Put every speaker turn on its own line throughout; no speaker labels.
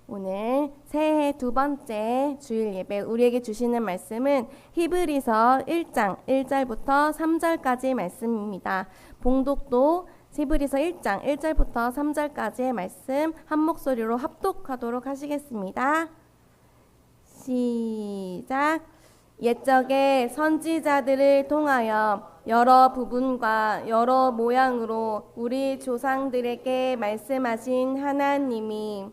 오늘 새해 두 번째 주일 예배 우리에게 주시는 말씀은 히브리서 1장 1절부터 3절까지 말씀입니다. 봉독도 히브리서 1장 1절부터 3절까지의 말씀 한 목소리로 합독하도록 하시겠습니다. 시작. 옛적에 선지자들을 통하여 여러 부분과 여러 모양으로 우리 조상들에게 말씀하신 하나님이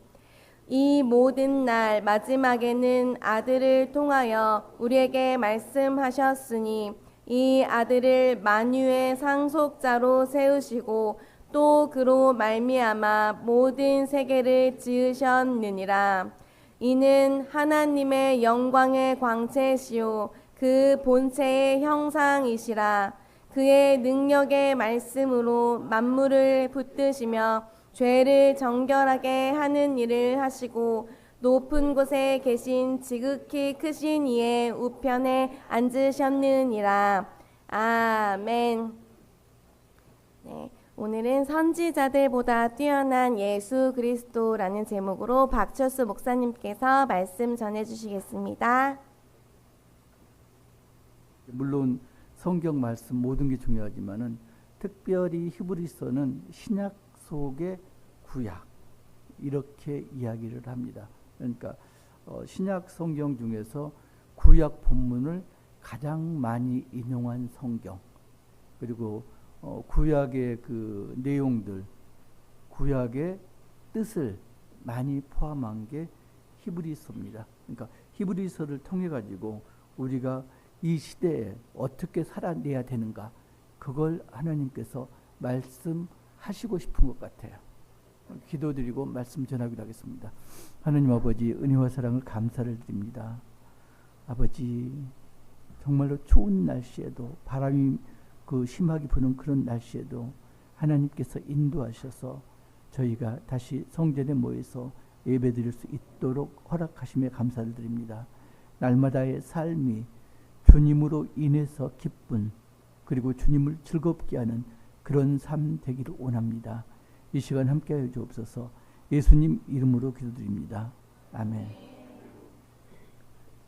이 모든 날 마지막에는 아들을 통하여 우리에게 말씀하셨으니 이 아들을 만유의 상속자로 세우시고 또 그로 말미암아 모든 세계를 지으셨느니라. 이는 하나님의 영광의 광채시요 그 본체의 형상이시라. 그의 능력의 말씀으로 만물을 붙드시며 죄를 정결하게 하는 일을 하시고 높은 곳에 계신 지극히 크신 이의 우편에 앉으셨느니라. 아멘. 네, 오늘은 선지자들보다 뛰어난 예수 그리스도라는 제목으로 박철수 목사님께서 말씀 전해주시겠습니다.
물론 성경 말씀 모든 게 중요하지만은 특별히 히브리서는 신약 속의 구약 이렇게 이야기를 합니다. 그러니까 신약 성경 중에서 구약 본문을 가장 많이 인용한 성경, 그리고 구약의 그 내용들, 구약의 뜻을 많이 포함한 게 히브리서입니다. 그러니까 히브리서를 통해 가지고 우리가 이 시대에 어떻게 살아내야 되는가, 그걸 하나님께서 말씀하시고 싶은 것 같아요. 기도드리고 말씀 전하기로 하겠습니다. 하나님 아버지, 은혜와 사랑을 감사를 드립니다. 아버지, 정말로 추운 날씨에도, 바람이 심하게 부는 그런 날씨에도 하나님께서 인도하셔서 저희가 다시 성전에 모여서 예배드릴 수 있도록 허락하심에 감사를 드립니다. 날마다의 삶이 주님으로 인해서 기쁜, 그리고 주님을 즐겁게 하는 그런 삶 되기를 원합니다. 이 시간 함께하여 주옵소서. 예수님 이름으로 기도드립니다. 아멘.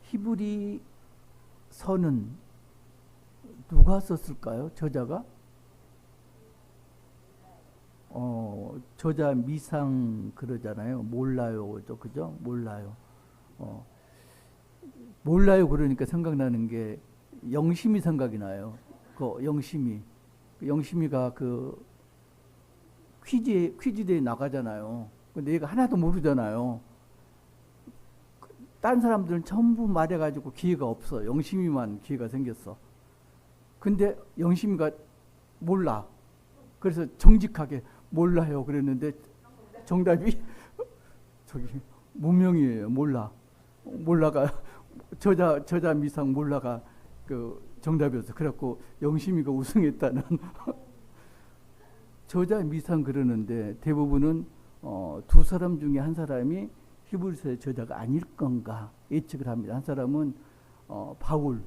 히브리서는 누가 썼을까요? 저자가? 저자 미상 그러잖아요. 몰라요. 그죠? 몰라요. 몰라요 그러니까 생각나는 게 영심이 생각이 나요. 영심이가 퀴즈대에 나가잖아요. 근데 얘가 하나도 모르잖아요. 딴 사람들은 전부 말해가지고 기회가 없어. 영심이만 기회가 생겼어. 근데 영심이가 몰라. 그래서 정직하게 몰라요 그랬는데 정답이 무명이에요. 몰라가 저자 미상 몰라가 정답이었어. 그래갖고 영심이가 우승했다는. 저자 미상 그러는데 대부분은 두 사람 중에 한 사람이 히브리서의 저자가 아닐 건가 예측을 합니다. 한 사람은 바울.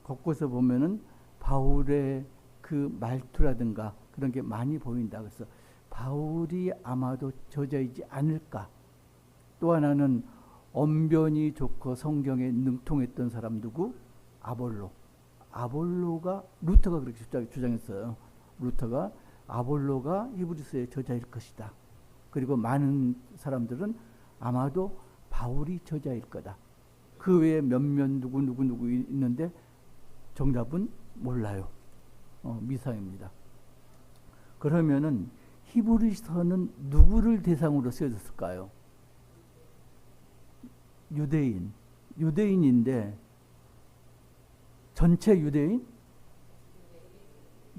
곳곳에 보면은 바울의 그 말투라든가 그런 게 많이 보인다. 그래서 바울이 아마도 저자이지 않을까. 또 하나는 언변이 좋고 성경에 능통했던 사람 누구? 아볼로가 루터가 그렇게 주장했어요. 루터가 아볼로가 히브리서의 저자일 것이다. 그리고 많은 사람들은 아마도 바울이 저자일 거다. 그 외에 몇몇 누구 있는데 정답은 몰라요. 미상입니다. 그러면은 히브리서는 누구를 대상으로 쓰여졌을까요? 유대인인데 전체 유대인?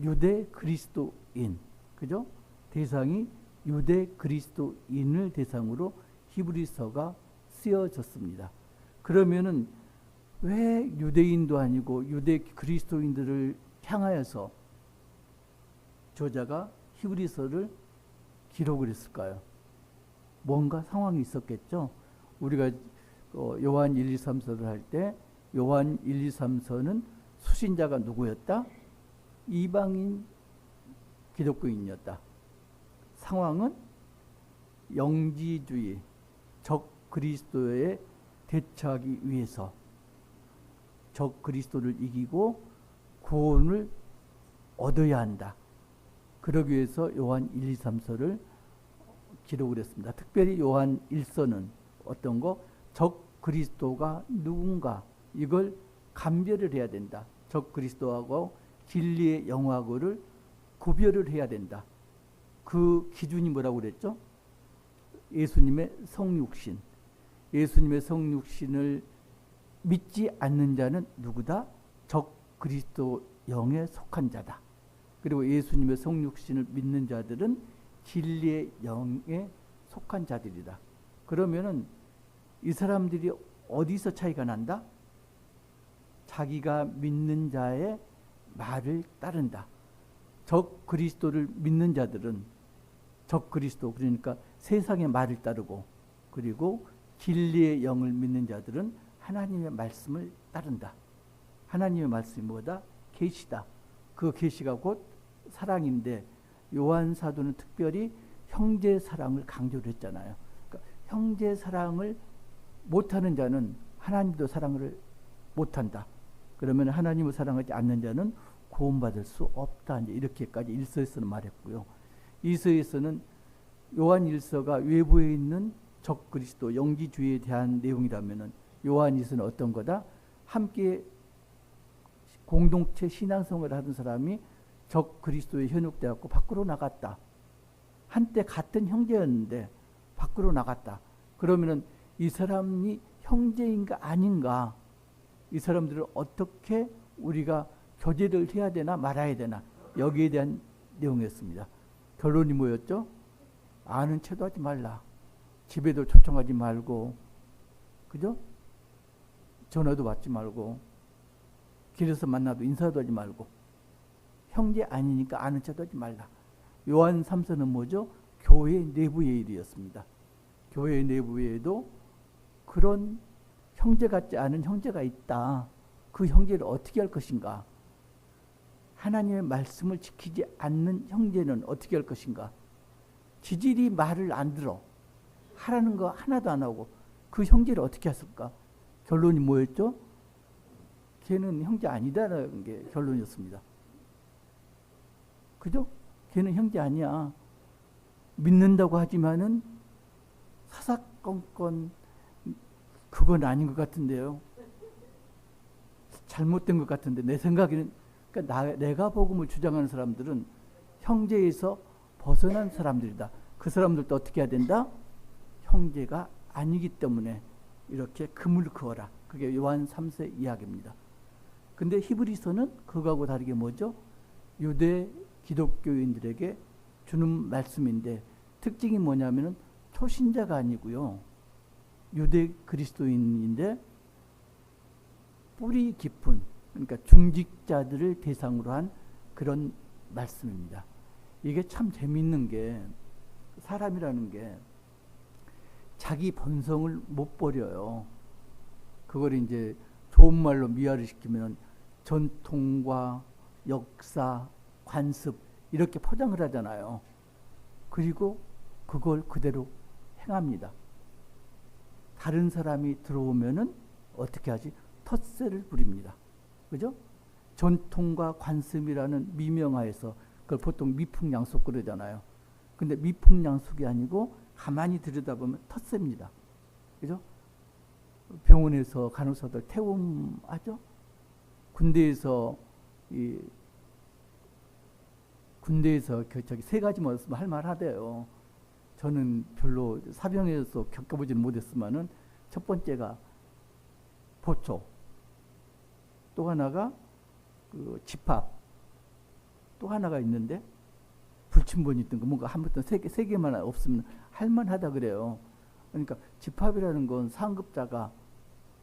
유대 그리스도인. 그죠? 대상이 유대 그리스도인을 대상으로 히브리서가 쓰여졌습니다. 그러면은 왜 유대인도 아니고 유대 그리스도인들을 향하여서 저자가 히브리서를 기록을 했을까요? 뭔가 상황이 있었겠죠. 우리가 요한 1, 2, 3서를 할 때 요한 1, 2, 3서는 수신자가 누구였다? 이방인 기독교인이었다. 상황은 영지주의, 적 그리스도에 대처하기 위해서 적 그리스도를 이기고 구원을 얻어야 한다. 그러기 위해서 요한 1, 2, 3서를 기록을 했습니다. 특별히 요한 1서는 어떤 거? 적 그리스도가 누군가 이걸 감별을 해야 된다. 적 그리스도하고 진리의 영하고를 구별을 해야 된다. 그 기준이 뭐라고 그랬죠? 예수님의 성육신. 예수님의 성육신을 믿지 않는 자는 누구다? 적 그리스도 영에 속한 자다. 그리고 예수님의 성육신을 믿는 자들은 진리의 영에 속한 자들이다. 그러면은 이 사람들이 어디서 차이가 난다? 자기가 믿는 자의 말을 따른다. 적 그리스도를 믿는 자들은 적 그리스도, 그러니까 세상의 말을 따르고, 그리고 진리의 영을 믿는 자들은 하나님의 말씀을 따른다. 하나님의 말씀이 뭐다? 계시다. 그 계시가 곧 사랑인데 요한 사도는 특별히 형제 사랑을 강조를 했잖아요. 그러니까 형제 사랑을 못하는 자는 하나님도 사랑을 못한다. 그러면 하나님을 사랑하지 않는 자는 구원받을 수 없다. 이제 이렇게까지 1서에서는 말했고요. 2서에서는 요한 1서가 외부에 있는 적 그리스도 영지주의에 대한 내용이라면은 요한 2서는 어떤 거다? 함께 공동체 신앙생활을 하던 사람이 적 그리스도에 현혹돼 갖고 밖으로 나갔다. 한때 같은 형제였는데 밖으로 나갔다. 그러면은 이 사람이 형제인가 아닌가? 이 사람들을 어떻게 우리가 교제를 해야 되나 말아야 되나? 여기에 대한 내용이었습니다. 결론이 뭐였죠? 아는 체도 하지 말라. 집에도 초청하지 말고, 그죠? 전화도 받지 말고, 길에서 만나도 인사도 하지 말고, 형제 아니니까 아는 체도 하지 말라. 요한 3서는 뭐죠? 교회 내부의 일이었습니다. 교회 내부에도 그런 형제 같지 않은 형제가 있다. 그 형제를 어떻게 할 것인가? 하나님의 말씀을 지키지 않는 형제는 어떻게 할 것인가? 지질이 말을 안 들어. 하라는 거 하나도 안 하고 그 형제를 어떻게 했을까? 결론이 뭐였죠? 걔는 형제 아니다라는 게 결론이었습니다. 그죠? 걔는 형제 아니야. 믿는다고 하지만은 사사건건 그건 아닌 것 같은데요. 잘못된 것 같은데 내 생각에는, 그러니까 내가 복음을 주장하는 사람들은 형제에서 벗어난 사람들이다. 그 사람들도 어떻게 해야 된다? 형제가 아니기 때문에 이렇게 금을 그어라. 그게 요한 3세 이야기입니다. 근데 히브리서는 그거하고 다르게 뭐죠? 유대 기독교인들에게 주는 말씀인데 특징이 뭐냐면은 초신자가 아니고요. 유대 그리스도인인데 뿌리 깊은, 그러니까 중직자들을 대상으로 한 그런 말씀입니다. 이게 참 재밌는 게 사람이라는 게 자기 본성을 못 버려요. 그걸 이제 좋은 말로 미화를 시키면 전통과 역사, 관습 이렇게 포장을 하잖아요. 그리고 그걸 그대로 행합니다. 다른 사람이 들어오면은 어떻게 하지? 텃세를 부립니다. 그죠? 전통과 관습이라는 미명하에서 그걸 보통 미풍양속 그러잖아요. 근데 미풍양속이 아니고 가만히 들여다보면 텃세입니다. 그죠? 병원에서 간호사들 태움하죠? 군대에서 세 가지만 쓰면 할 말 하대요. 저는 별로 사병에서 겪어보지는 못했지만은 첫 번째가 보초, 또 하나가 그 집합, 또 하나가 있는데 불침번이 있던 거 뭔가 한부터 세 개만 없으면 할만하다 그래요. 그러니까 집합이라는 건 상급자가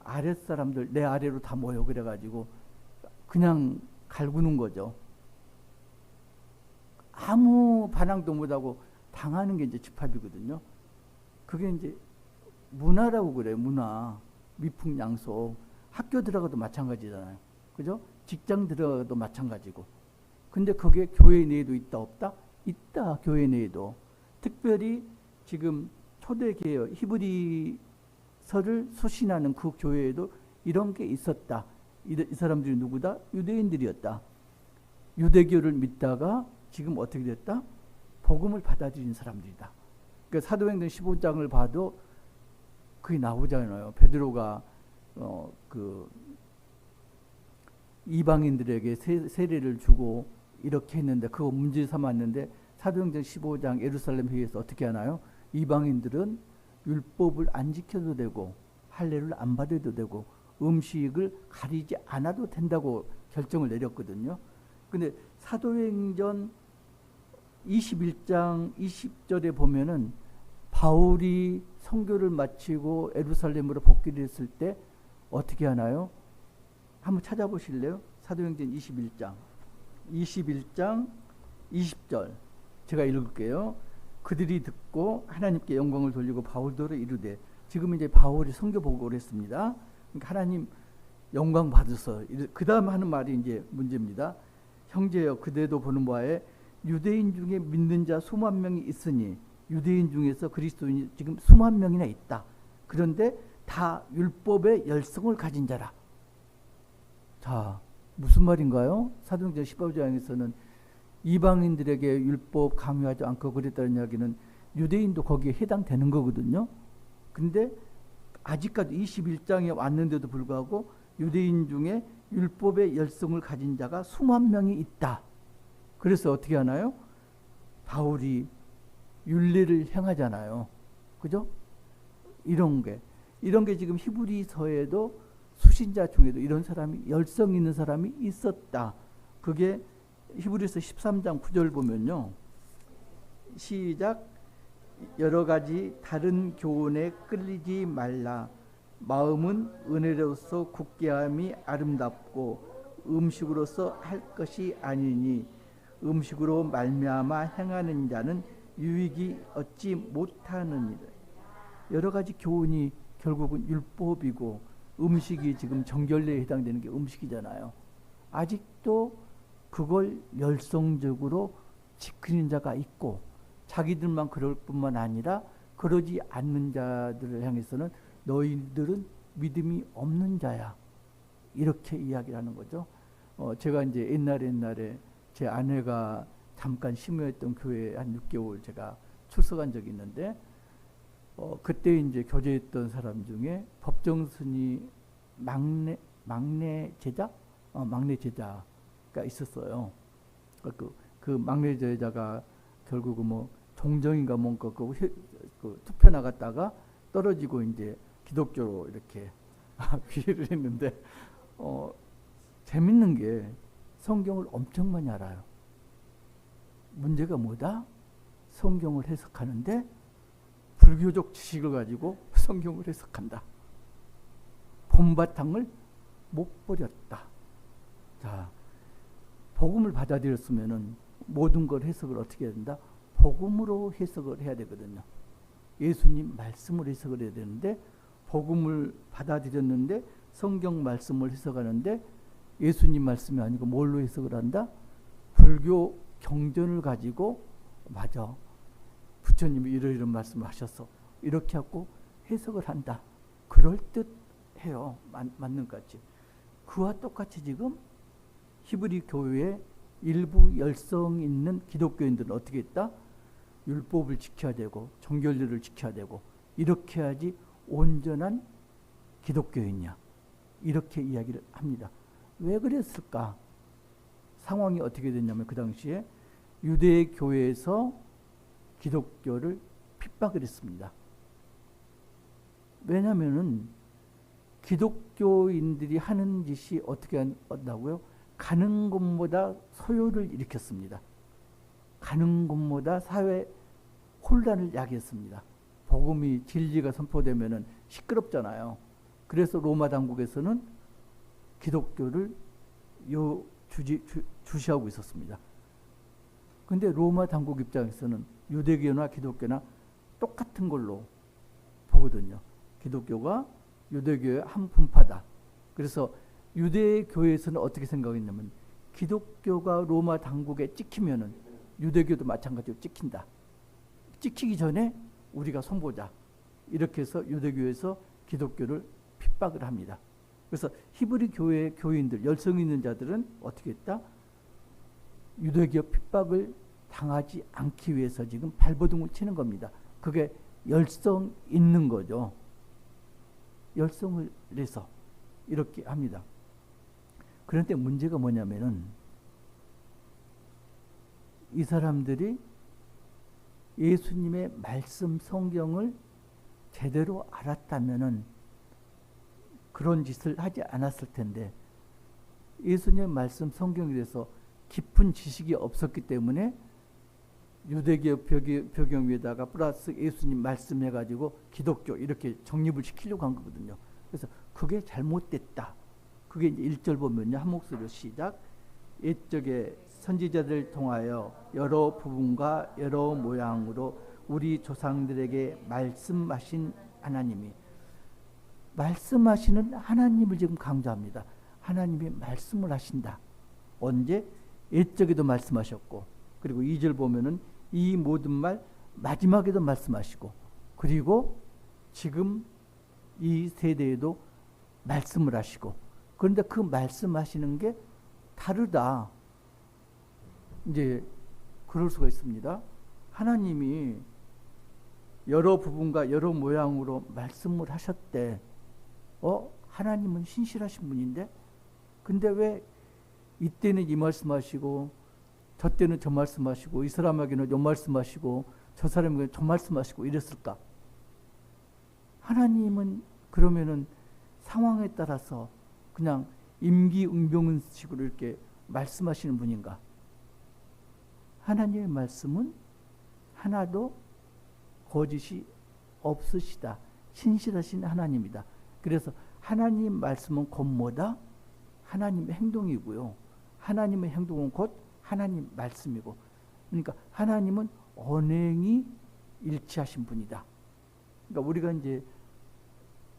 아랫사람들 내 아래로 다 모여 그래가지고 그냥 갈구는 거죠. 아무 반항도 못하고 당하는 게 이제 집합이거든요. 그게 이제 문화라고 그래요. 문화. 미풍양속. 학교 들어가도 마찬가지잖아요. 그죠? 직장 들어가도 마찬가지고. 근데 그게 교회 내에도 있다 없다? 있다. 교회 내에도. 특별히 지금 초대교회 히브리서를 소신하는 그 교회에도 이런 게 있었다. 이 사람들이 누구다? 유대인들이었다. 유대교를 믿다가 지금 어떻게 됐다? 복음을 받아들인 사람들이다. 그러니까 사도행전 15장을 봐도 그게 나오잖아요. 베드로가 그 이방인들에게 세례를 주고 이렇게 했는데 그거 문제 삼았는데 사도행전 15장 예루살렘 회의에서 어떻게 하나요? 이방인들은 율법을 안 지켜도 되고 할례를 안 받아도 되고 음식을 가리지 않아도 된다고 결정을 내렸거든요. 근데 사도행전 21장 20절에 보면은 바울이 선교를 마치고 예루살렘으로 복귀를 했을 때 어떻게 하나요? 한번 찾아보실래요? 사도행전 21장 20절 제가 읽을게요. 그들이 듣고 하나님께 영광을 돌리고 바울더러 이르되, 지금 이제 바울이 선교 보고를 했습니다. 그러니까 하나님 영광 받으소. 그 다음 하는 말이 이제 문제입니다. 형제여, 그대도 보는 바에 유대인 중에 믿는 자 수만 명이 있으니, 유대인 중에서 그리스도인이 지금 수만 명이나 있다. 그런데 다 율법의 열성을 가진 자라. 자, 무슨 말인가요? 사도행전 15장에서는 이방인들에게 율법 강요하지 않고 그랬다는 이야기는 유대인도 거기에 해당되는 거거든요. 근데 아직까지 21장에 왔는데도 불구하고 유대인 중에 율법의 열성을 가진 자가 수만 명이 있다. 그래서 어떻게 하나요? 바울이 율례를 행하잖아요. 그죠? 이런 게 지금 히브리서에도 수신자 중에도 이런 사람이, 열성 있는 사람이 있었다. 그게 히브리서 13장 9절 보면요. 시작. 여러 가지 다른 교훈에 끌리지 말라. 마음은 은혜로서 굳게함이 아름답고 음식으로서 할 것이 아니니 음식으로 말미암아 행하는 자는 유익이 얻지 못하느니라. 여러 가지 교훈이 결국은 율법이고 음식이 지금 정결례에 해당되는 게 음식이잖아요. 아직도 그걸 열성적으로 지키는 자가 있고 자기들만 그럴 뿐만 아니라 그러지 않는 자들을 향해서는 너희들은 믿음이 없는 자야. 이렇게 이야기를 하는 거죠. 제가 이제 옛날에 제 아내가 잠깐 심호했던 교회에 한 6개월 제가 출석한 적이 있는데 그때 이제 교제했던 사람 중에 법정스님 막내 제자가 있었어요. 그 막내 제자가 결국은 뭐 종정인가 뭔가 그 투표 나갔다가 떨어지고 이제 기독교로 이렇게 귀의를 했는데 재밌는 게 성경을 엄청 많이 알아요. 문제가 뭐다? 성경을 해석하는데 불교적 지식을 가지고 성경을 해석한다. 본바탕을 못 버렸다. 자, 복음을 받아들였으면은 모든 걸 해석을 어떻게 해야 된다? 복음으로 해석을 해야 되거든요. 예수님 말씀을 해석을 해야 되는데 복음을 받아들였는데 성경 말씀을 해석하는데 예수님 말씀이 아니고 뭘로 해석을 한다? 불교 경전을 가지고 맞아. 부처님이 이런 말씀을 하셨어. 이렇게 하고 해석을 한다. 그럴듯해요. 맞는 것 같이. 그와 똑같이 지금 히브리 교회의 일부 열성 있는 기독교인들은 어떻게 했다? 율법을 지켜야 되고 정결례를 지켜야 되고 이렇게 해야지 온전한 기독교인이야. 이렇게 이야기를 합니다. 왜 그랬을까? 상황이 어떻게 됐냐면 그 당시에 유대 교회에서 기독교를 핍박을 했습니다. 왜냐하면은 기독교인들이 하는 짓이 어떻게 한다고요? 가는 곳마다 소요를 일으켰습니다. 가는 곳마다 사회 혼란을 야기했습니다. 복음이 진리가 선포되면은 시끄럽잖아요. 그래서 로마 당국에서는 기독교를 주시하고 있었습니다. 근데 로마 당국 입장에서는 유대교나 기독교나 똑같은 걸로 보거든요. 기독교가 유대교의 한 분파다. 그래서 유대교에서는 어떻게 생각했냐면 기독교가 로마 당국에 찍히면은 유대교도 마찬가지로 찍힌다. 찍히기 전에 우리가 손보자. 이렇게 해서 유대교에서 기독교를 핍박을 합니다. 그래서 히브리 교회 교인들, 열성 있는 자들은 어떻게 했다? 유대교 핍박을 당하지 않기 위해서 지금 발버둥을 치는 겁니다. 그게 열성 있는 거죠. 열성을 내서 이렇게 합니다. 그런데 문제가 뭐냐면은 이 사람들이 예수님의 말씀 성경을 제대로 알았다면은 그런 짓을 하지 않았을 텐데, 예수님의 말씀 성경에 대해서 깊은 지식이 없었기 때문에 유대교 벽경 위에다가 플러스 예수님 말씀해가지고 기독교 이렇게 정립을 시키려고 한 거거든요. 그래서 그게 잘못됐다. 그게 이제 1절 보면요, 한 목소리로 시작. 옛적에 선지자들을 통하여 여러 부분과 여러 모양으로 우리 조상들에게 말씀하신 하나님이, 말씀하시는 하나님을 지금 강조합니다. 하나님이 말씀을 하신다. 언제? 옛적에도 말씀하셨고, 그리고 2절 보면은 이 모든 말 마지막에도 말씀하시고, 그리고 지금 이 세대에도 말씀을 하시고, 그런데 그 말씀하시는 게 다르다. 이제 그럴 수가 있습니다. 하나님이 여러 부분과 여러 모양으로 말씀을 하셨대. 하나님은 신실하신 분인데, 근데 왜 이때는 이 말씀하시고 저 때는 저 말씀하시고 이 사람에게는 요 말씀하시고 저 사람에게는 저 말씀하시고 이랬을까? 하나님은 그러면은 상황에 따라서 그냥 임기응변식으로 이렇게 말씀하시는 분인가? 하나님의 말씀은 하나도 거짓이 없으시다. 신실하신 하나님이다. 그래서 하나님 말씀은 곧 뭐다? 하나님의 행동이고요. 하나님의 행동은 곧 하나님 말씀이고, 그러니까 하나님은 언행이 일치하신 분이다. 그러니까 우리가 이제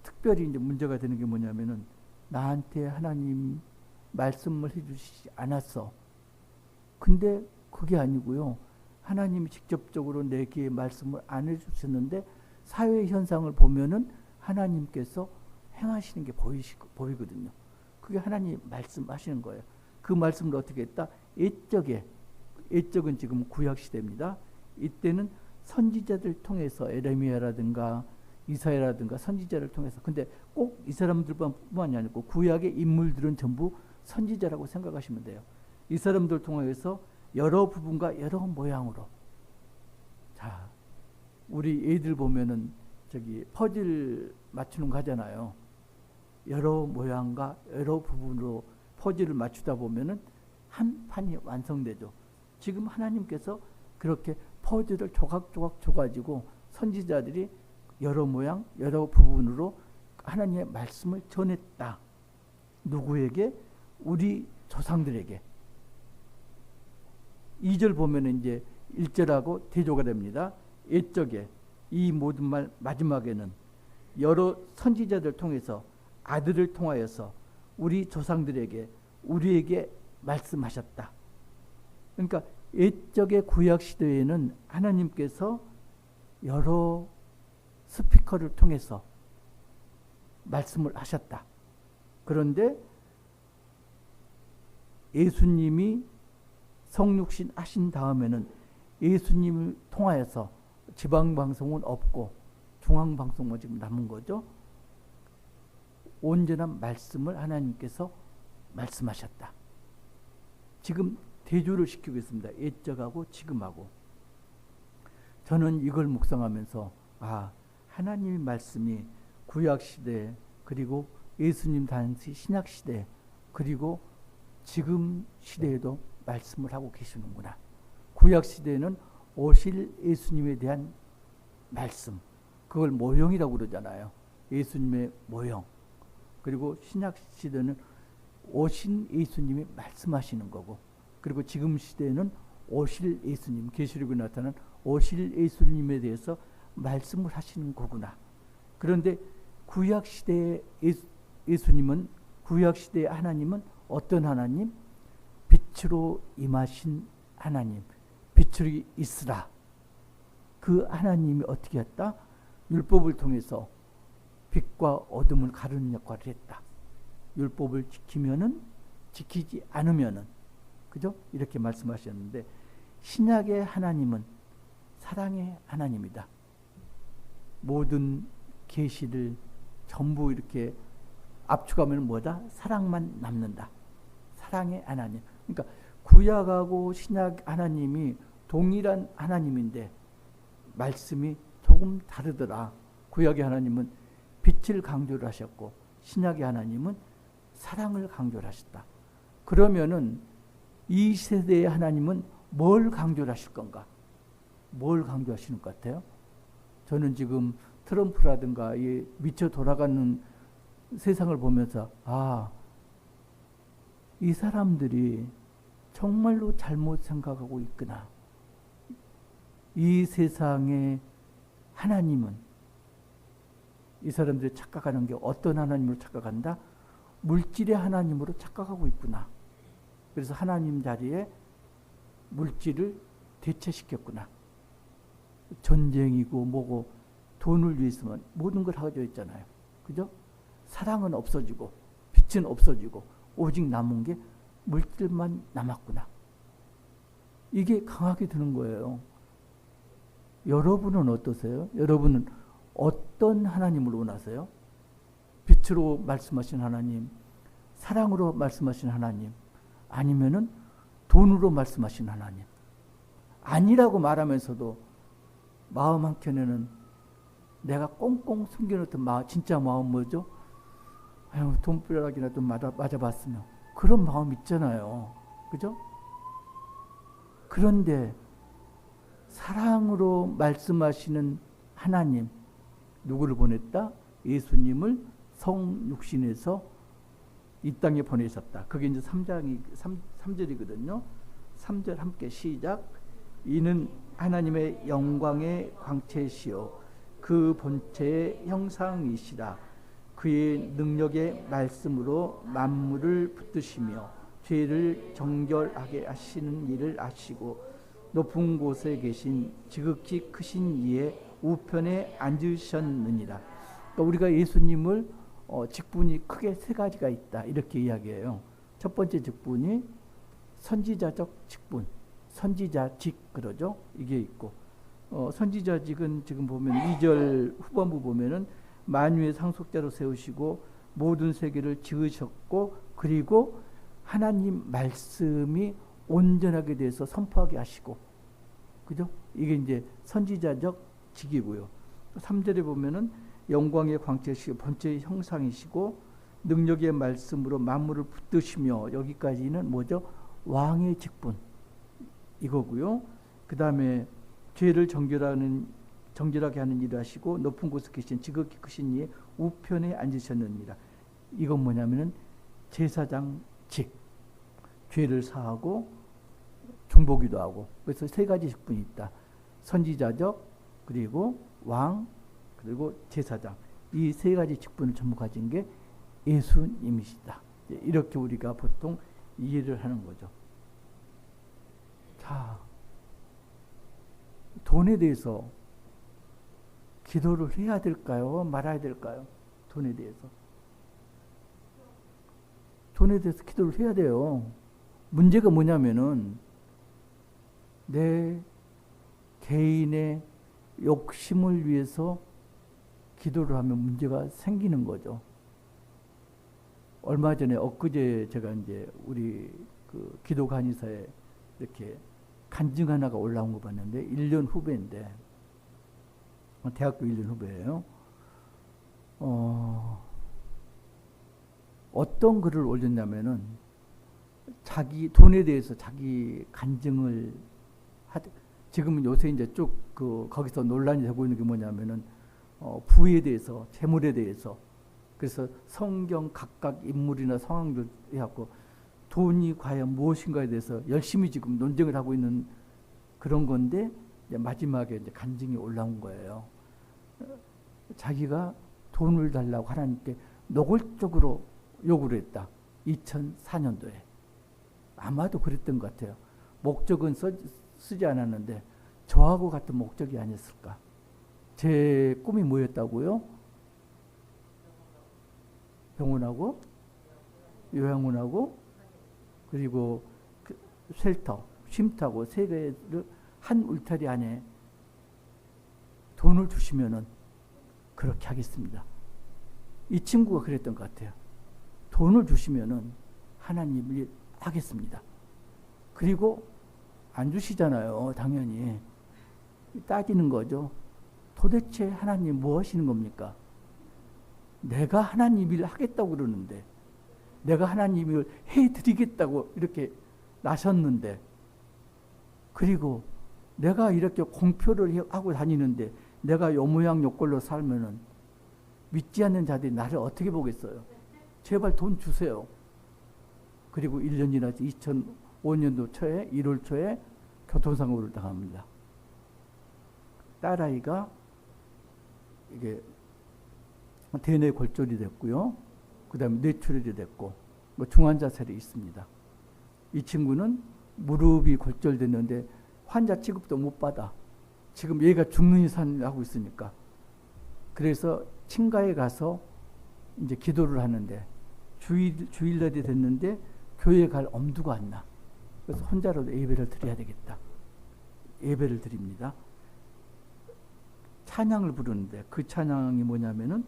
특별히 이제 문제가 되는 게 뭐냐면은, 나한테 하나님 말씀을 해주시지 않았어. 근데 그게 아니고요. 하나님이 직접적으로 내게 말씀을 안 해주셨는데 사회 현상을 보면은 하나님께서 행하시는 게 보이거든요. 그게 하나님 말씀하시는 거예요. 그 말씀을 어떻게 했다? 옛적은 지금 구약 시대입니다. 이때는 선지자들 통해서 에레미야라든가 이사야라든가 선지자를 통해서, 근데 꼭 이 사람들뿐만이 아니고 구약의 인물들은 전부 선지자라고 생각하시면 돼요. 이 사람들 통해서 여러 부분과 여러 모양으로. 자, 우리 애들 보면은 저기 퍼즐 맞추는 거 하잖아요. 여러 모양과 여러 부분으로 퍼즐을 맞추다 보면은 한 판이 완성되죠. 지금 하나님께서 그렇게 퍼즐을 조각조각 줘가지고 선지자들이 여러 모양, 여러 부분으로 하나님의 말씀을 전했다. 누구에게? 우리 조상들에게. 2절 보면 이제 1절하고 대조가 됩니다. 옛적에 이 모든 말 마지막에는 여러 선지자들 통해서 아들을 통하여서 우리 조상들에게 우리에게 말씀하셨다. 그러니까 옛적의 구약 시대에는 하나님께서 여러 스피커를 통해서 말씀을 하셨다. 그런데 예수님이 성육신 하신 다음에는 예수님을 통하여서 지방방송은 없고 중앙방송만 지금 남은 거죠. 온전한 말씀을 하나님께서 말씀하셨다. 지금 대조를 시키고 있습니다. 옛적하고 지금하고. 저는 이걸 묵상하면서 하나님의 말씀이 구약시대, 그리고 예수님 당시 신약시대, 그리고 지금 시대에도 말씀을 하고 계시는구나. 구약시대에는 오실 예수님에 대한 말씀, 그걸 모형이라고 그러잖아요. 예수님의 모형. 그리고 신약시대는 오신 예수님이 말씀하시는 거고, 그리고 지금 시대에는 오실 예수님, 계시록에 나타난 오실 예수님에 대해서 말씀을 하시는 거구나. 그런데 구약시대의 예수님은, 구약시대의 하나님은 어떤 하나님? 빛으로 임하신 하나님, 빛으로 있으라. 그 하나님이 어떻게 했다? 율법을 통해서 빛과 어둠을 가르는 역할을 했다. 율법을 지키면은 지키지 않으면은 그죠? 이렇게 말씀하셨는데 신약의 하나님은 사랑의 하나님이다. 모든 계시를 전부 이렇게 압축하면 뭐다? 사랑만 남는다. 사랑의 하나님. 그러니까 구약하고 신약 하나님이 동일한 하나님인데 말씀이 조금 다르더라. 구약의 하나님은 빛을 강조를 하셨고 신약의 하나님은 사랑을 강조를 하셨다. 그러면은 이 세대의 하나님은 뭘 강조를 하실 건가? 뭘 강조하시는 것 같아요? 저는 지금 트럼프라든가 이 미쳐 돌아가는 세상을 보면서 이 사람들이 정말로 잘못 생각하고 있구나. 이 세상의 하나님은 이 사람들이 착각하는 게 어떤 하나님으로 착각한다? 물질의 하나님으로 착각하고 있구나. 그래서 하나님 자리에 물질을 대체시켰구나. 전쟁이고 뭐고 돈을 위해서만 모든 걸 하게 되어 있잖아요. 그죠? 사랑은 없어지고 빛은 없어지고 오직 남은 게 물질만 남았구나. 이게 강하게 드는 거예요. 여러분은 어떠세요? 여러분은 어떤 하나님을 원하세요? 빛으로 말씀하신 하나님, 사랑으로 말씀하신 하나님, 아니면은 돈으로 말씀하신 하나님. 아니라고 말하면서도 마음 한켠에는 내가 꽁꽁 숨겨놓던 마음, 진짜 마음 뭐죠? 아유, 돈벼락이나 좀 맞아봤으면. 그런 마음 있잖아요. 그죠? 그런데 사랑으로 말씀하시는 하나님, 누구를 보냈다? 예수님을 성육신에서 이 땅에 보내셨다. 그게 이제 3절이거든요. 3절 함께 시작. 이는 하나님의 영광의 광채시요 그 본체의 형상이시라. 그의 능력의 말씀으로 만물을 붙드시며 죄를 정결하게 하시는 일을 아시고 높은 곳에 계신 지극히 크신 이의 우편에 앉으셨느니라. 그러니까 우리가 예수님을 직분이 크게 세 가지가 있다. 이렇게 이야기해요. 첫 번째 직분이 선지자적 직분, 선지자직 그러죠. 이게 있고 선지자직은 지금 보면 2절 후반부 보면은 만유의 상속자로 세우시고 모든 세계를 지으셨고 그리고 하나님 말씀이 온전하게 돼서 선포하게 하시고 그죠? 이게 이제 선지자적 직이고요. 3절에 보면은 영광의 광채시고 본체의 형상이시고 능력의 말씀으로 만물을 붙드시며 여기까지는 뭐죠? 왕의 직분 이거고요. 그 다음에 죄를 정결하게 하는 일을 하시고 높은 곳에 계신 지극히 크신 이의 우편에 앉으셨느니라. 이건 뭐냐면은 제사장 직, 죄를 사하고 중보기도 하고. 그래서 세 가지 직분이 있다. 선지자적, 그리고 왕, 그리고 제사장. 이 세 가지 직분을 전부 가진 게 예수님이시다. 이렇게 우리가 보통 이해를 하는 거죠. 자, 돈에 대해서 기도를 해야 될까요? 말아야 될까요? 돈에 대해서. 돈에 대해서 기도를 해야 돼요. 문제가 뭐냐면은 내 개인의 욕심을 위해서 기도를 하면 문제가 생기는 거죠. 얼마 전에 엊그제 제가 이제 우리 그 기도 간이사에 이렇게 간증 하나가 올라온 거 봤는데 1년 후배인데 대학교 1년 후배예요. 어떤 글을 올렸냐면은 자기 돈에 대해서 자기 간증을 지금은 요새 이제 쭉 거기서 논란이 되고 있는 게 뭐냐면은 부에 대해서 재물에 대해서 그래서 성경 각각 인물이나 상황들 해갖고 돈이 과연 무엇인가에 대해서 열심히 지금 논쟁을 하고 있는 그런 건데 이제 마지막에 이제 간증이 올라온 거예요. 자기가 돈을 달라고 하나님께 노골적으로 요구를 했다. 2004년도에. 아마도 그랬던 것 같아요. 목적은 쓰지 않았는데 저하고 같은 목적이 아니었을까. 제 꿈이 뭐였다고요? 병원하고 요양원하고 그리고 그 쉘터, 쉼터하고 세 개를 한 울타리 안에 돈을 주시면은 그렇게 하겠습니다. 이 친구가 그랬던 것 같아요. 돈을 주시면은 하나님을 하겠습니다. 그리고 안 주시잖아요. 당연히 따지는 거죠. 도대체 하나님 뭐 하시는 겁니까? 내가 하나님 일을 하겠다고 그러는데, 내가 하나님 일을 해드리겠다고 이렇게 나섰는데, 그리고 내가 이렇게 공표를 하고 다니는데 내가 요 모양 요 꼴로 살면은 믿지 않는 자들이 나를 어떻게 보겠어요? 제발 돈 주세요. 그리고 1년 지나서 2005년도 초에 1월 초에 교통사고를 당합니다. 딸아이가 이게 대뇌 골절이 됐고요. 그 다음에 뇌출혈이 됐고 뭐 중환자실에 있습니다. 이 친구는 무릎이 골절됐는데 환자 취급도 못 받아. 지금 얘가 죽는 이상 하고 있으니까. 그래서 친가에 가서 이제 기도를 하는데 주일날이 됐는데 교회에 갈 엄두가 안 나. 그래서 혼자라도 예배를 드려야 되겠다. 예배를 드립니다. 찬양을 부르는데 그 찬양이 뭐냐면은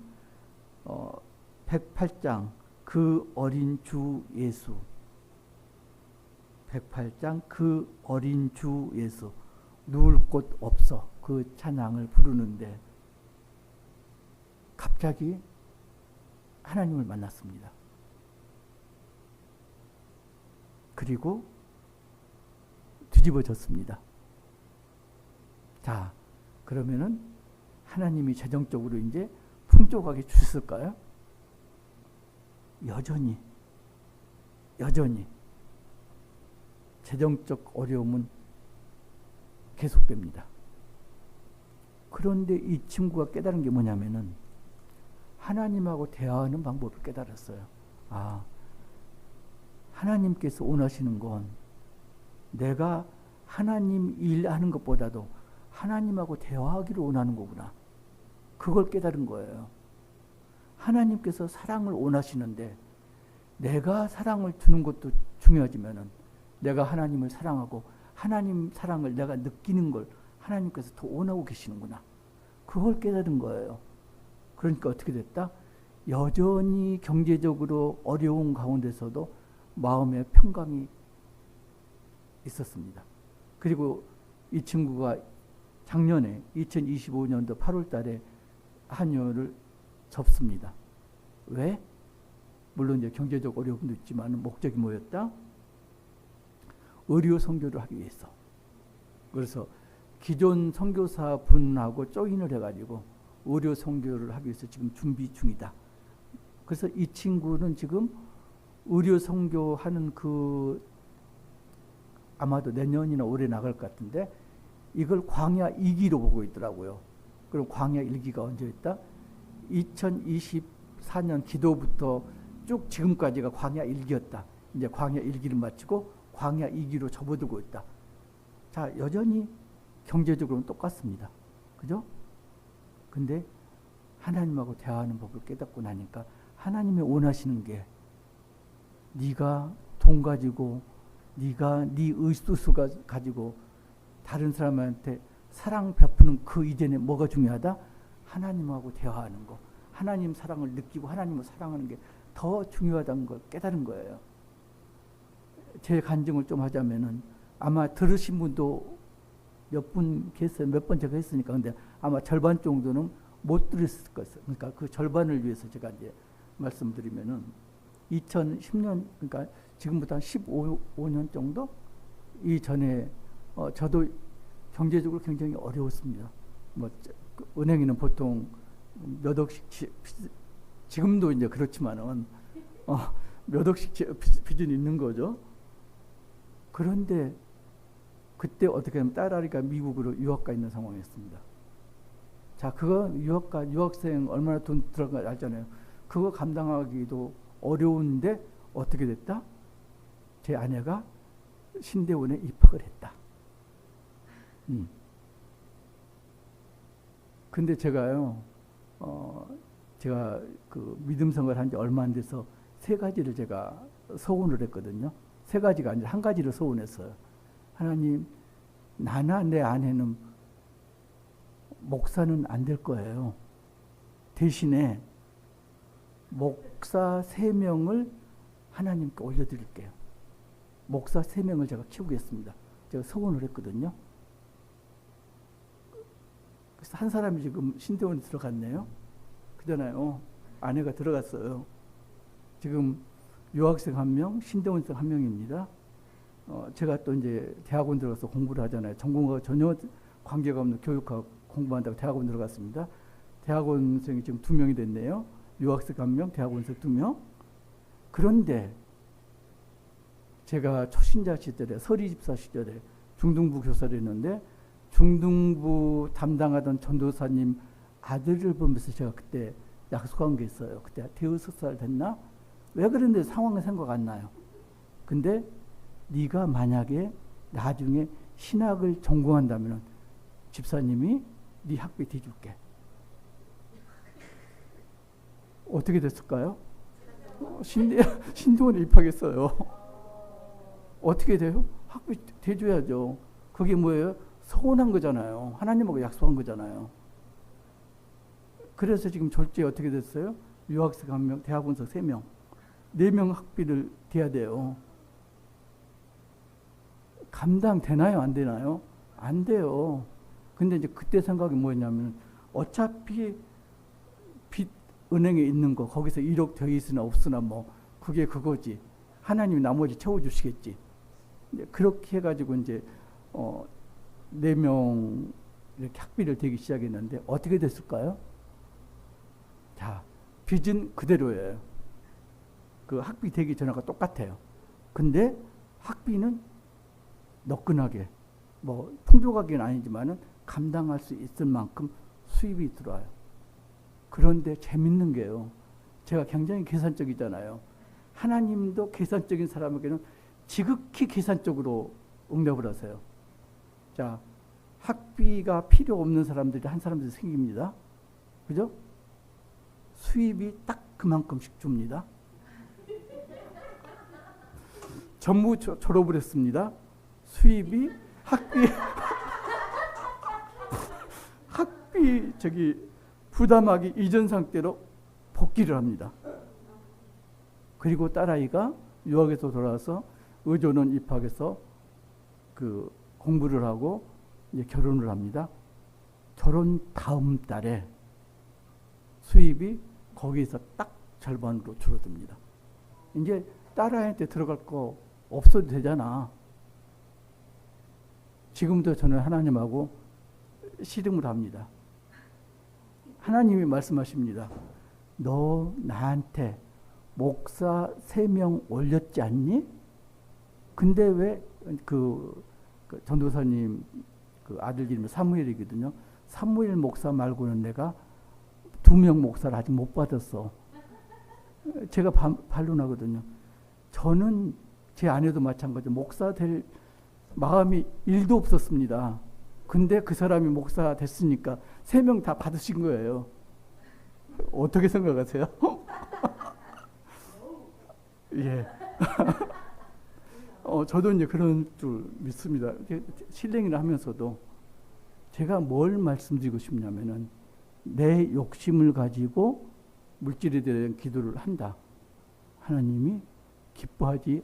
108장 그 어린 주 예수, 108장 그 어린 주 예수, 누울 곳 없어, 그 찬양을 부르는데 갑자기 하나님을 만났습니다. 그리고 뒤집어졌습니다. 자, 그러면은 하나님이 재정적으로 이제 풍족하게 주셨을까요? 여전히 재정적 어려움은 계속됩니다. 그런데 이 친구가 깨달은 게 뭐냐면은 하나님하고 대화하는 방법을 깨달았어요. 아, 하나님께서 원하시는 건 내가 하나님 일하는 것보다도 하나님하고 대화하기를 원하는 거구나. 그걸 깨달은 거예요. 하나님께서 사랑을 원하시는데 내가 사랑을 주는 것도 중요하지만은 내가 하나님을 사랑하고 하나님 사랑을 내가 느끼는 걸 하나님께서 더 원하고 계시는구나. 그걸 깨달은 거예요. 그러니까 어떻게 됐다? 여전히 경제적으로 어려운 가운데서도 마음의 평강이 있었습니다. 그리고 이 친구가 작년에 2025년도 8월 달에 한의원을 접습니다. 왜? 물론 이제 경제적 어려움도 있지만 목적이 뭐였다? 의료 선교를 하기 위해서. 그래서 기존 선교사 분하고 조인을 해가지고 의료 선교를 하기 위해서 지금 준비 중이다. 그래서 이 친구는 지금 의료 선교하는 그 아마도 내년이나 올해 나갈 것 같은데 이걸 광야 2기로 보고 있더라고요. 그럼 광야 1기가 언제 있다? 2024년 기도부터 쭉 지금까지가 광야 1기였다. 이제 광야 1기를 마치고 광야 2기로 접어들고 있다. 자, 여전히 경제적으로는 똑같습니다. 그죠? 근데 하나님하고 대화하는 법을 깨닫고 나니까 하나님이 원하시는 게 네가 돈 가지고 네가 네 의수수가 가지고 다른 사람한테 사랑 베푸는 그 이전에 뭐가 중요하다? 하나님하고 대화하는 거. 하나님 사랑을 느끼고 하나님을 사랑하는 게 더 중요하다는 걸 깨달은 거예요. 제 간증을 좀 하자면은 아마 들으신 분도 몇 분 계세요. 몇 번 제가 했으니까. 근데 아마 절반 정도는 못 들었을 거예요. 그러니까 그 절반을 위해서 제가 이제 말씀드리면은 2010년, 그러니까 지금부터 한 15년 정도 이전에 저도 경제적으로 굉장히 어려웠습니다. 뭐 은행에는 보통 몇 억씩 지금도 이제 그렇지만은 몇 억씩 빚은 있는 거죠. 그런데 그때 어떻게 하면 딸아이가 미국으로 유학 가 있는 상황이었습니다. 자, 그거 유학생 얼마나 돈 들어가 알잖아요. 그거 감당하기도 어려운데 어떻게 됐다? 제 아내가 신대원에 입학을 했다. 근데 제가요, 제가 그 믿음 생활 한 지 얼마 안 돼서 세 가지를 제가 서원을 했거든요. 세 가지가 아니라 한 가지를 서원했어요. 하나님, 나나 내 아내는 목사는 안 될 거예요. 대신에 목사 3명을 하나님께 올려드릴게요. 목사 3명을 제가 키우겠습니다. 제가 서원을 했거든요. 그래서 한 사람이 지금 신대원에 들어갔네요. 그잖아요. 아내가 들어갔어요. 지금 유학생 1명, 신대원생 1명입니다. 제가 또 이제 대학원 들어가서 공부를 하잖아요. 전공과 전혀 관계가 없는 교육학 공부한다고 대학원 들어갔습니다. 대학원생이 지금 2명이 됐네요. 유학생 1명, 대학원생 2명. 그런데 제가 초신자 시절에, 서리집사 시절에 중등부 교사를 했는데 중등부 담당하던 전도사님 아들을 보면서 제가 그때 약속한 게 있어요. 그때 대여섯 살 됐나? 왜 그런데 상황이 생각 안 나요. 근데 네가 만약에 나중에 신학을 전공한다면 집사님이 네 학비 대줄게. 어떻게 됐을까요? 신대원에 입학했어요. 어떻게 돼요? 학비 대줘야죠. 그게 뭐예요? 서운한 거잖아요. 하나님하고 약속한 거잖아요. 그래서 지금 졸지에 어떻게 됐어요? 유학생 1명, 대학원생 3명, 4명 학비를 대야 돼요. 감당되나요? 안 되나요? 안 돼요. 근데 이제 그때 생각이 뭐였냐면 어차피 빚 은행에 있는 거 거기서 1억 더 있으나 없으나 뭐 그게 그거지. 하나님이 나머지 채워주시겠지. 그렇게 해가지고 이제 4명 이렇게 학비를 대기 시작했는데 어떻게 됐을까요? 자, 빚은 그대로예요. 그 학비 대기 전화가 똑같아요. 근데 학비는 너끈하게 뭐 풍족하게는 아니지만은 감당할 수 있을 만큼 수입이 들어와요. 그런데 재밌는 게요. 제가 굉장히 계산적이잖아요. 하나님도 계산적인 사람에게는 지극히 계산적으로 응답을 하세요. 자, 학비가 필요 없는 사람들이 한 사람들 생깁니다. 그죠? 수입이 딱 그만큼씩 줍니다. 전부 졸업을 했습니다. 수입이 학비 부담하기 이전 상태로 복귀를 합니다. 그리고 딸아이가 유학에서 돌아와서 의존원 입학해서 그 공부를 하고 이제 결혼을 합니다. 결혼 다음 달에 수입이 거기서 딱 절반으로 줄어듭니다. 이제 딸아이한테 들어갈 거 없어도 되잖아. 지금도 저는 하나님하고 씨름을 합니다. 하나님이 말씀하십니다. 너 나한테 목사 3명 올렸지 않니? 근데 왜 그 전도사님 그 아들 이름이 사무엘이거든요. 사무엘 목사 말고는 내가 2명 목사를 아직 못 받았어. 제가 반론하거든요. 저는 제 아내도 마찬가지로 목사 될 마음이 1도 없었습니다. 근데 그 사람이 목사 됐으니까 3명 다 받으신 거예요. 어떻게 생각하세요? 예. 저도 이제 그런 줄 믿습니다. 신령이라 하면서도 제가 뭘 말씀드리고 싶냐면은 내 욕심을 가지고 물질에 대한 기도를 한다. 하나님이 기뻐하지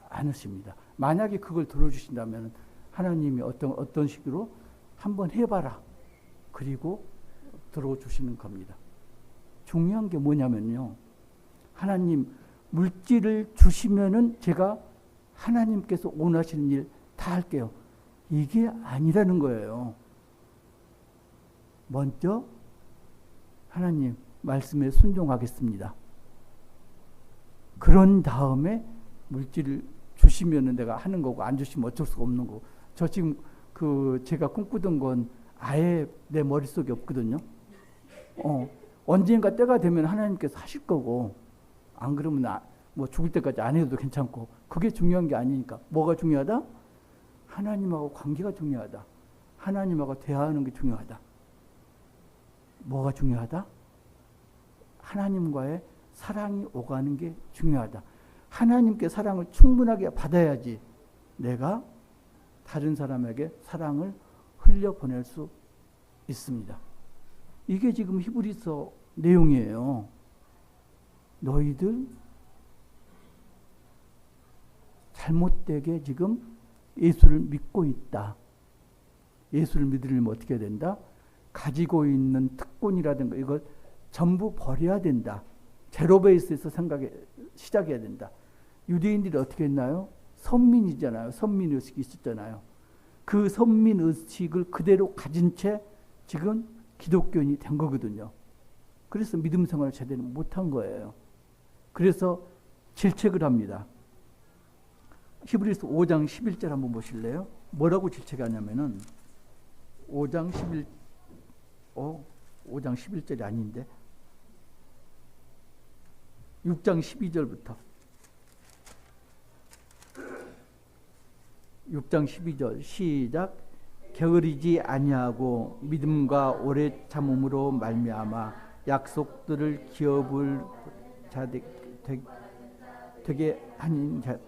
않으십니다. 만약에 그걸 들어주신다면 하나님이 어떤 식으로 한번 해봐라. 그리고 들어주시는 겁니다. 중요한 게 뭐냐면요. 하나님 물질을 주시면은 제가 하나님께서 원하시는 일 다 할게요. 이게 아니라는 거예요. 먼저 하나님 말씀에 순종하겠습니다. 그런 다음에 물질을 주시면은 내가 하는 거고 안 주시면 어쩔 수가 없는 거고. 저 지금 제가 꿈꾸던 건 아예 내 머릿속에 없거든요. 언젠가 때가 되면 하나님께서 하실 거고 안 그러면 뭐 죽을 때까지 안 해도 괜찮고 그게 중요한 게 아니니까. 뭐가 중요하다? 하나님하고 관계가 중요하다. 하나님하고 대화하는 게 중요하다. 뭐가 중요하다? 하나님과의 사랑이 오가는 게 중요하다. 하나님께 사랑을 충분하게 받아야지 내가 다른 사람에게 사랑을 흘려보낼 수 있습니다. 이게 지금 히브리서 내용이에요. 너희들 잘못되게 지금 예수를 믿고 있다. 예수를 믿으려면 어떻게 해야 된다? 가지고 있는 특권이라든가 이걸 전부 버려야 된다. 제로 베이스에서 시작해야 된다. 유대인들이 어떻게 했나요? 선민이잖아요. 선민의식이 있었잖아요. 그 선민의식을 그대로 가진 채 지금 기독교인이 된 거거든요. 그래서 믿음 생활을 제대로 못한 거예요. 그래서 질책을 합니다. 히브리서 5장 11절 한번 보실래요? 뭐라고 질책하냐면은 5장 11절이 아닌데 6장 12절부터 6장 12절 시작. 게으르지 아니하고 믿음과 오래 참음으로 말미암아 약속들을 기업을 되게 하는 자.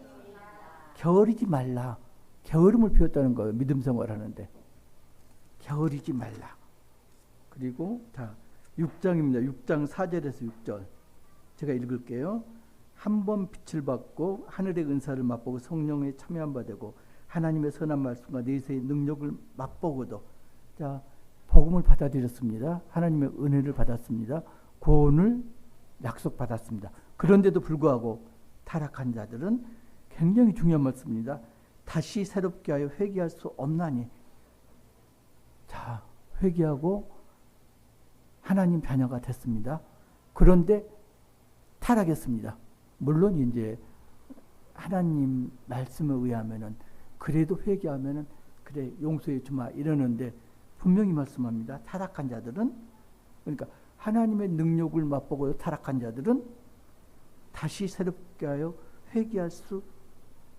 게으르지 말라. 게으름을 피웠다는 거예요. 믿음 생활하는데 게으르지 말라. 그리고 자 6장입니다. 6장 4절에서 6절 제가 읽을게요. 한 번 빛을 받고 하늘의 은사를 맛보고 성령에 참여한 바 되고 하나님의 선한 말씀과 내세의 능력을 맛보고도 자 복음을 받아들였습니다. 하나님의 은혜를 받았습니다. 구원을 약속받았습니다. 그런데도 불구하고 타락한 자들은 굉장히 중요한 말씀입니다. 다시 새롭게 하여 회개할 수 없나니. 자, 회개하고 하나님 자녀가 됐습니다. 그런데 타락했습니다. 물론 이제 하나님 말씀에 의하면은 그래도 회개하면은 그래 용서해 주마 이러는데 분명히 말씀합니다. 타락한 자들은 그러니까 하나님의 능력을 맛보고 타락한 자들은 다시 새롭게 하여 회개할 수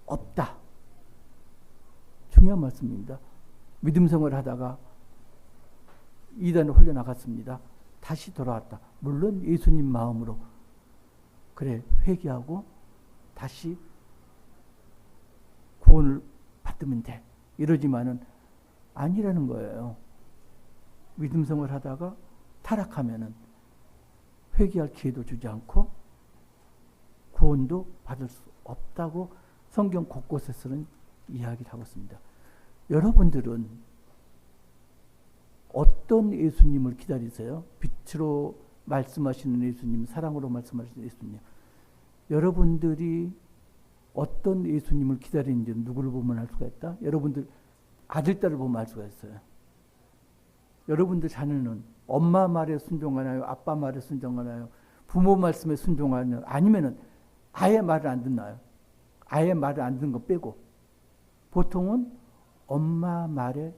없다. 중요한 말씀입니다. 믿음 생활을 하다가 이단을 홀려나갔습니다. 다시 돌아왔다. 물론 예수님 마음으로 그래 회개하고 다시 구원을 받으면 돼. 이러지만은 아니라는 거예요. 믿음 생활을 하다가 타락하면은 회개할 기회도 주지 않고 구원도 받을 수 없다고 성경 곳곳에서는 이야기를 하고 있습니다. 여러분들은 어떤 예수님을 기다리세요? 빛으로 말씀하시는 예수님, 사랑으로 말씀하시는 예수님. 여러분들이 어떤 예수님을 기다리는지 누구를 보면 알 수가 있다? 여러분들 아들, 딸을 보면 알 수가 있어요. 여러분들 자녀는 엄마 말에 순종하나요? 아빠 말에 순종하나요? 부모 말씀에 순종하나요? 아니면은 아예 말을 안 듣나요? 아예 말을 안 듣는 거 빼고 보통은 엄마 말에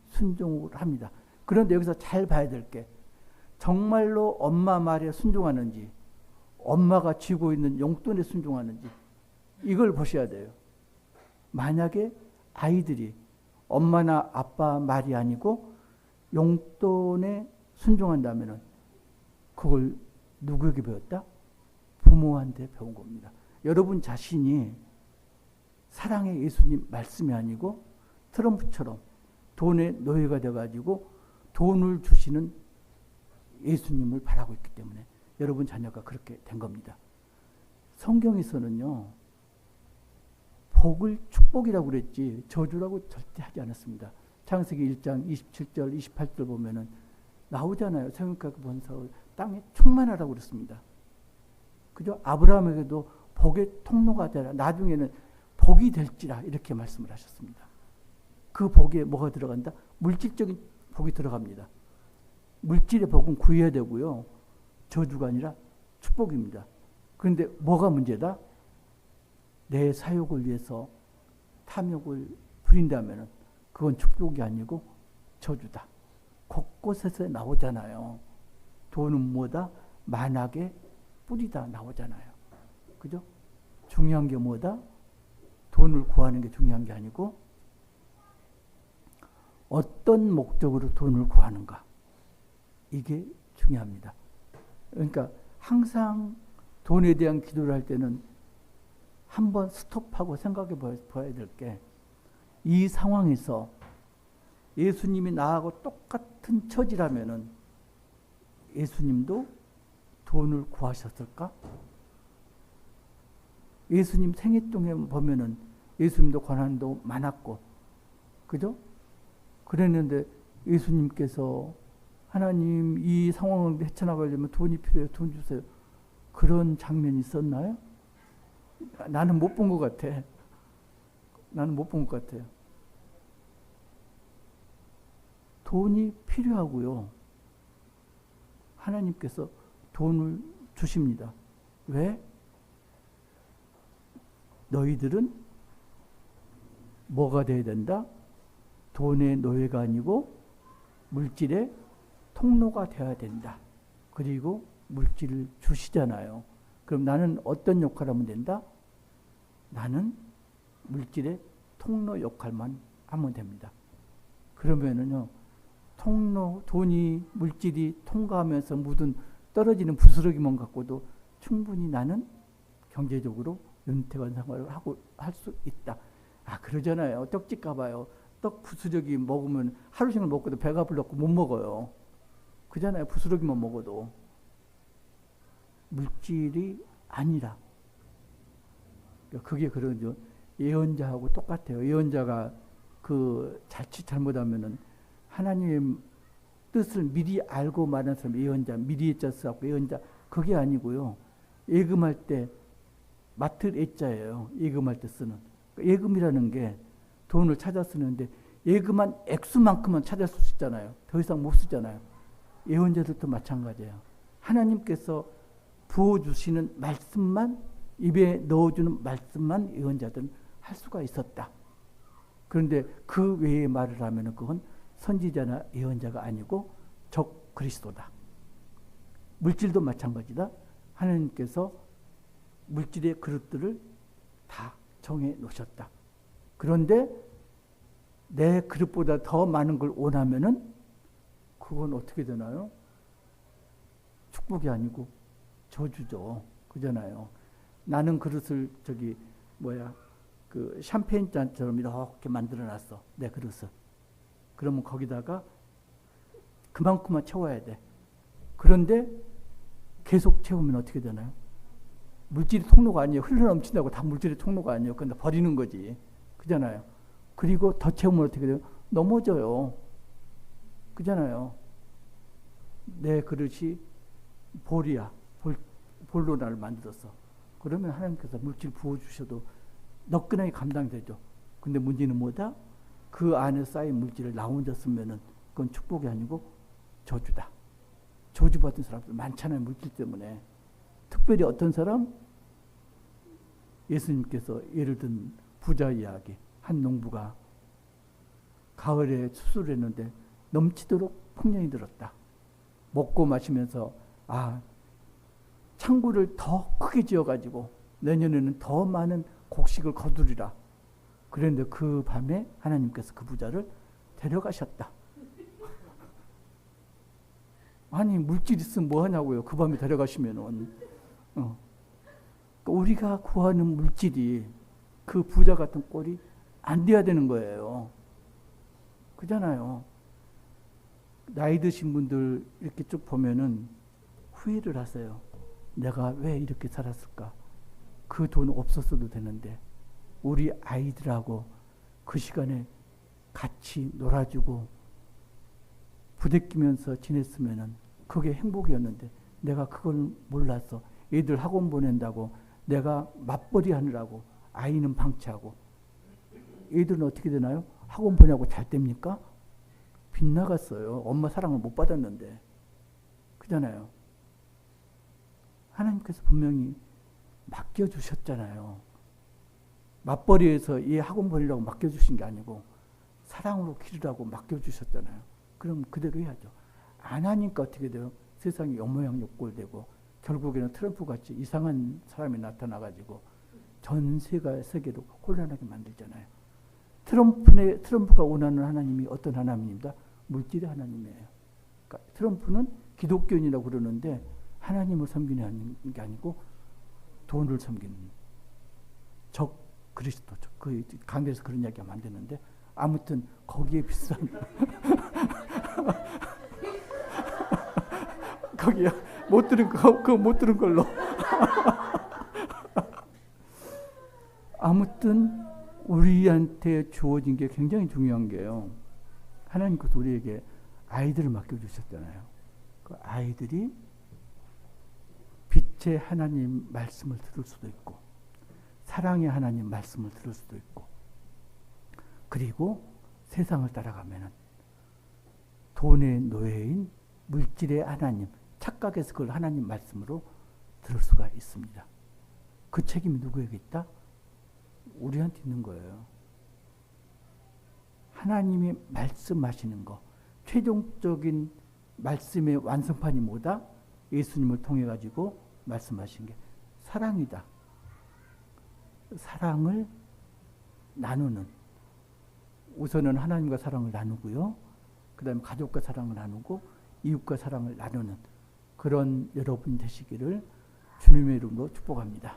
순종을 합니다. 그런데 여기서 잘 봐야 될 게 정말로 엄마 말에 순종하는지 엄마가 쥐고 있는 용돈에 순종하는지 이걸 보셔야 돼요. 만약에 아이들이 엄마나 아빠 말이 아니고 용돈에 순종한다면 그걸 누구에게 배웠다? 부모한테 배운 겁니다. 여러분 자신이 사랑의 예수님 말씀이 아니고 트럼프처럼 돈의 노예가 돼가지고 돈을 주시는 예수님을 바라고 있기 때문에 여러분 자녀가 그렇게 된 겁니다. 성경에서는요. 복을 축복이라고 그랬지 저주라고 절대 하지 않았습니다. 창세기 1장 27절 28절 보면은 나오잖아요. 생육하고 번성을 땅에 충만하라고 그랬습니다. 그죠? 아브라함에게도 복의 통로가 되라. 나중에는 복이 될지라 이렇게 말씀을 하셨습니다. 그 복에 뭐가 들어간다? 물질적인 복이 들어갑니다. 물질의 복은 구해야 되고요. 저주가 아니라 축복입니다. 그런데 뭐가 문제다? 내 사욕을 위해서 탐욕을 부린다면 그건 축복이 아니고 저주다. 곳곳에서 나오잖아요. 돈은 뭐다? 만악의 뿌리다 나오잖아요. 그죠? 중요한 게 뭐다? 돈을 구하는 게 중요한 게 아니고 어떤 목적으로 돈을 구하는가. 이게 중요합니다. 그러니까 항상 돈에 대한 기도를 할 때는 한번 스톱하고 생각해 봐야 될 게, 이 상황에서 예수님이 나하고 똑같은 처지라면은 예수님도 돈을 구하셨을까? 예수님 생애 동에 보면은 예수님도 고난도 많았고, 그죠? 그랬는데 예수님께서 하나님 이 상황을 헤쳐나가려면 돈이 필요해요. 돈 주세요. 그런 장면이 있었나요? 나는 못 본 것 같아. 나는 못 본 것 같아요. 돈이 필요하고요. 하나님께서 돈을 주십니다. 왜? 너희들은 뭐가 돼야 된다? 돈의 노예가 아니고 물질의 통로가 되어야 된다. 그리고 물질을 주시잖아요. 그럼 나는 어떤 역할을 하면 된다? 나는 물질의 통로 역할만 하면 됩니다. 그러면은요, 돈이, 물질이 통과하면서 묻은 떨어지는 부스러기만 갖고도 충분히 나는 경제적으로 윤택한 생활을 하고 할 수 있다. 아, 그러잖아요. 떡집 가봐요. 떡 부스러기 먹으면 하루 종일 먹고도 배가 불렀고 못 먹어요. 그잖아요. 부스러기만 먹어도. 물질이 아니라. 그게 그러죠. 예언자하고 똑같아요. 예언자가 자칫 잘못하면은 하나님의 뜻을 미리 알고 말하는 사람, 예언자, 미리 예자 써갖고 예언자, 그게 아니고요. 예금할 때 맡을 예자예요. 예금할 때 쓰는. 예금이라는 게 돈을 찾아 쓰는데 예금한 액수만큼만 찾아 쓸 수 있잖아요. 더 이상 못 쓰잖아요. 예언자들도 마찬가지예요. 하나님께서 부어주시는 말씀만, 입에 넣어주는 말씀만 예언자들은 할 수가 있었다. 그런데 그 외의 말을 하면 그건 선지자나 예언자가 아니고 적 그리스도다. 물질도 마찬가지다. 하나님께서 물질의 그릇들을 다 정해 놓으셨다. 그런데 내 그릇보다 더 많은 걸 원하면은 그건 어떻게 되나요? 축복이 아니고 저주죠. 그잖아요. 나는 그릇을 그 샴페인 잔처럼 이렇게 만들어 놨어. 내 그릇을. 그러면 거기다가 그만큼만 채워야 돼. 그런데 계속 채우면 어떻게 되나요? 물질이 통로가 아니에요. 흘러넘친다고 다 물질의 통로가 아니에요. 근데 버리는 거지. 그잖아요. 그리고 더 채우면 어떻게 돼요? 넘어져요. 그잖아요. 내 그릇이 볼이야. 볼로 나를 만들었어. 그러면 하나님께서 물질 부어주셔도 너끈하게 감당되죠. 근데 문제는 뭐다? 그 안에 쌓인 물질을 나 혼자 쓰면은 그건 축복이 아니고 저주다. 저주받은 사람들 많잖아요. 물질 때문에. 특별히 어떤 사람? 예수님께서 예를 든 부자 이야기. 한 농부가 가을에 추수를 했는데 넘치도록 풍년이 들었다. 먹고 마시면서 창고를 더 크게 지어가지고 내년에는 더 많은 곡식을 거두리라. 그런데 그 밤에 하나님께서 그 부자를 데려가셨다. 아니 물질 있으면 뭐 하냐고요. 그 밤에 데려가시면은. 그러니까 우리가 구하는 물질이 그 부자 같은 꼴이 안 돼야 되는 거예요. 그잖아요. 나이 드신 분들 이렇게 쭉 보면은 후회를 하세요. 내가 왜 이렇게 살았을까? 그 돈 없었어도 되는데 우리 아이들하고 그 시간에 같이 놀아주고 부대끼면서 지냈으면은 그게 행복이었는데 내가 그걸 몰랐어. 애들 학원 보낸다고 내가 맞벌이 하느라고 아이는 방치하고. 애들은 어떻게 되나요? 학원 보내고 잘 됩니까? 빗나갔어요. 엄마 사랑을 못 받았는데. 그잖아요. 하나님께서 분명히 맡겨주셨잖아요. 맞벌이에서 얘 학원 보내라고 맡겨주신 게 아니고 사랑으로 기르라고 맡겨주셨잖아요. 그럼 그대로 해야죠. 안 하니까 어떻게 돼요? 세상이 역모양역골되고 결국에는 트럼프같이 이상한 사람이 나타나가지고 전 세계로 혼란하게 만들잖아요. 트럼프가 원하는 하나님이 어떤 하나님입니다? 물질의 하나님이에요. 그러니까 트럼프는 기독교인이라고 그러는데 하나님을 섬기는 게 아니고 돈을 섬기는 적 그리스도죠. 그 강대에서 그런 이야기하면 안 되는데 아무튼 거기에 비싼 거기야 못 들은 그거 못 들은 걸로 아무튼 우리한테 주어진 게 굉장히 중요한 게요. 하나님께서 우리에게 아이들을 맡겨주셨잖아요. 그 아이들이 빛의 하나님 말씀을 들을 수도 있고 사랑의 하나님 말씀을 들을 수도 있고 그리고 세상을 따라가면은 돈의 노예인 물질의 하나님 착각해서 그걸 하나님 말씀으로 들을 수가 있습니다. 그 책임이 누구에게 있다? 우리한테 있는 거예요. 하나님이 말씀하시는 거 최종적인 말씀의 완성판이 뭐다? 예수님을 통해 가지고 말씀하신 게 사랑이다. 사랑을 나누는 우선은 하나님과 사랑을 나누고요. 그 다음에 가족과 사랑을 나누고 이웃과 사랑을 나누는 그런 여러분 되시기를 주님의 이름으로 축복합니다.